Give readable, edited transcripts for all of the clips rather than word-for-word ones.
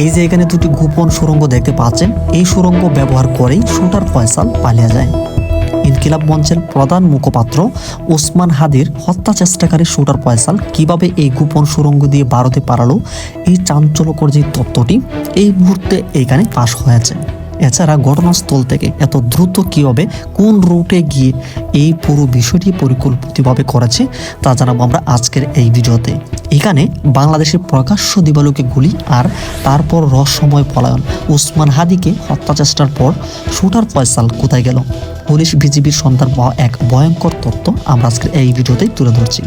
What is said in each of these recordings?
এই যে এখানে দুটি গোপন সুড়ঙ্গ দেখতে পাচ্ছেন, এই সুড়ঙ্গ ব্যবহার করেই শুটার ফয়সাল পালিয়ে যায়। ইনকিলাব মঞ্চের প্রধান মুখপাত্র ওসমান হাদির হত্যা চেষ্টাকারী শুটার ফয়সাল কিভাবে এই গোপন সুড়ঙ্গ দিয়ে ভারতে পালালো, এই চাঞ্চল্যকর যে তত্ত্বটি এই মুহূর্তে এইখানে ফাঁস হয়েছে। এছাড়া ঘটনাস্থল থেকে এত দ্রুত কীভাবে কোন রুটে গিয়ে এই পুরো বিষয়টি পরিকল্পিতভাবে করেছে তা জানাবো আমরা আজকের এই ভিডিওতে। এখানে বাংলাদেশের প্রকাশ্য দিবালোকে গুলি আর তারপর রহস্যময় পলায়ন, ওসমান হাদিকে হত্যা চেষ্টার পর শুটার ফয়সাল কোথায় গেল, পুলিশ বিজিবির সন্ধান পাওয়া এক ভয়ঙ্কর তথ্য আমরা আজকের এই ভিডিওতেই তুলে ধরছি।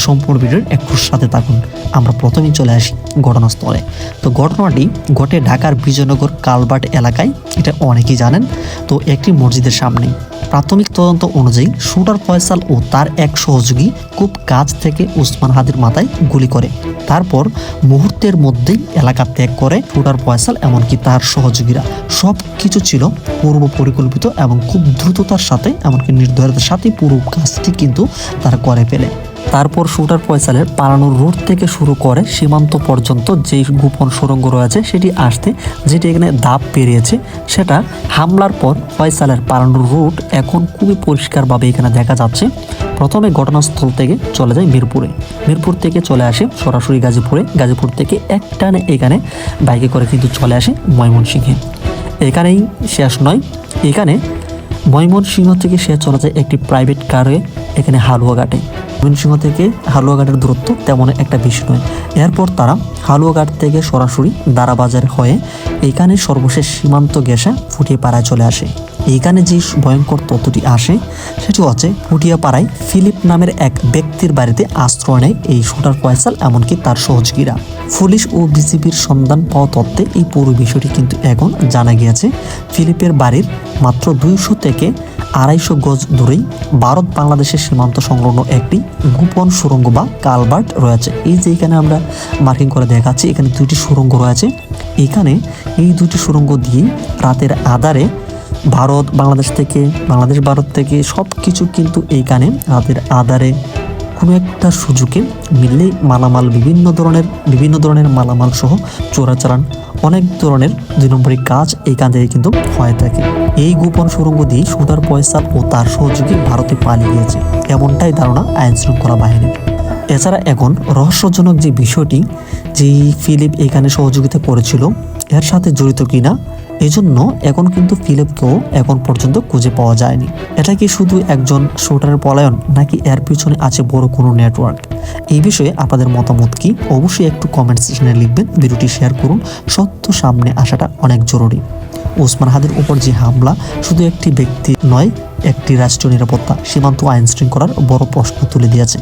সম্পূর্ণ ভিডিওর একটু সাথে থাকুন। আমরা প্রথমেই চলে আসি ঘটনাস্থলে। তো ঘটনাটি ঘটে ঢাকার বিজয়নগর কালভার্ট এলাকায়, এটা অনেকেই জানেন। তো একটি মসজিদের সামনে প্রাথমিক তদন্ত অনুযায়ী শুটার ফয়সাল ও তার এক সহযোগী খুব কাছ থেকে ওসমান হাদির মাথায় গুলি করে, তারপর মুহূর্তের মধ্যেই এলাকা ত্যাগ করে শুটার ফয়সাল, এমনকি তার সহযোগীরা। সব কিছু ছিল পূর্ব পরিকল্পিত এবং খুব দ্রুততার সাথে, এমনকি নির্দয়তার সাথে পুরো কাজটি কিন্তু তারা করে ফেলে। তারপর শুটার ফয়সালের পালানোর রুট থেকে শুরু করে সীমান্ত পর্যন্ত যে গোপন সুড়ঙ্গ রয়েছে সেটি আসতে, যেটি এখানে ধাপ পেরিয়েছে, সেটা হামলার পর ফয়সালের পালানোর রুট এখন খুবই পরিষ্কারভাবে এখানে দেখা যাচ্ছে। প্রথমে ঘটনাস্থল থেকে চলে যায় মিরপুরে, মিরপুর থেকে চলে আসে সরাসরি গাজীপুরে, গাজীপুর থেকে একটানে এখানে বাইকে করে কিন্তু চলে আসে ময়মনসিংহে। এখানেই শেষ নয়, এখানে ময়মনসিংহ থেকে সে চলে যায় একটি প্রাইভেট কারে এখানে হালুয়াঘাটে। ময়মনসিংহ থেকে হালুয়াঘাটের দূরত্ব তেমন একটা বেশি নয়। এরপর তারা হালুয়াঘাট থেকে সরাসরি দারাবাজার হয়ে এখানে সর্বশেষ সীমান্ত ঘেঁষে ফুটিয়াপাড়ায় চলে আসে। এইখানে যে ভয়ঙ্কর তথ্যটি আসে সেটি হচ্ছে, ফুটিয়াপাড়ায় ফিলিপ নামের এক ব্যক্তির বাড়িতে আশ্রয় নেয় এই শুটার ফয়সাল, এমনকি তার সহযোগীরা। পুলিশ ও বিজিবির সন্ধান পাওয়া তথ্যে এই পুরো বিষয়টি কিন্তু এখন জানা গিয়েছে। ফিলিপের বাড়ির মাত্র 200 থেকে 250 গজ দূরেই ভারত বাংলাদেশের সীমান্ত সংলগ্ন একটি গোপন সুড়ঙ্গ বা কালভার্ট রয়েছে। এই যে এখানে আমরা মার্কিং করে দেখাচ্ছি, এখানে দুইটি সুড়ঙ্গ রয়েছে। এখানে এই দুটি সুড়ঙ্গ দিয়ে রাতের আধারে বাংলাদেশ ভারত থেকে সব কিছু কিন্তু এইখানে রাতের আধারে কোনো একটা সুযোগে মিললেই মালামাল, বিভিন্ন ধরনের মালামাল সহ চোরাচালান, অনেক ধরনের 2 নম্বরী কাজ এইখান থেকে কিন্তু হয়ে থাকে। এই গোপন সুড়ঙ্গ দিয়ে শুটার ফয়সাল ও তার সহযোগী ভারতে পালিয়ে গিয়েছে, এমনটাই ধারণা আইন শৃঙ্খলা বাহিনীর। এছাড়া এখন রহস্যজনক যে বিষয়টি, যে ফিলিপ এখানে সহযোগিতা করেছিল এর সাথে জড়িত কিনা, এজন্য এখন কিন্তু ফিলিপকেও এখন পর্যন্ত খুঁজে পাওয়া যায়নি। এটা কি শুধু একজন শুটারের পলায়ন, নাকি এর পিছনে আছে বড় কোনো নেটওয়ার্ক? এই বিষয়ে আপনাদের মতামত কি অবশ্যই একটু কমেন্ট সেকশনে লিখবেন। ভিডিওটি শেয়ার করুন, সত্য সামনে আসাটা অনেক জরুরি। ওসমান হাদির উপর যে হামলা শুধু একটি ব্যক্তি নয়, একটি রাষ্ট্রীয় নিরাপত্তা, সীমান্ত আইন শৃঙ্খলার বড় প্রশ্ন তুলে দিয়েছে।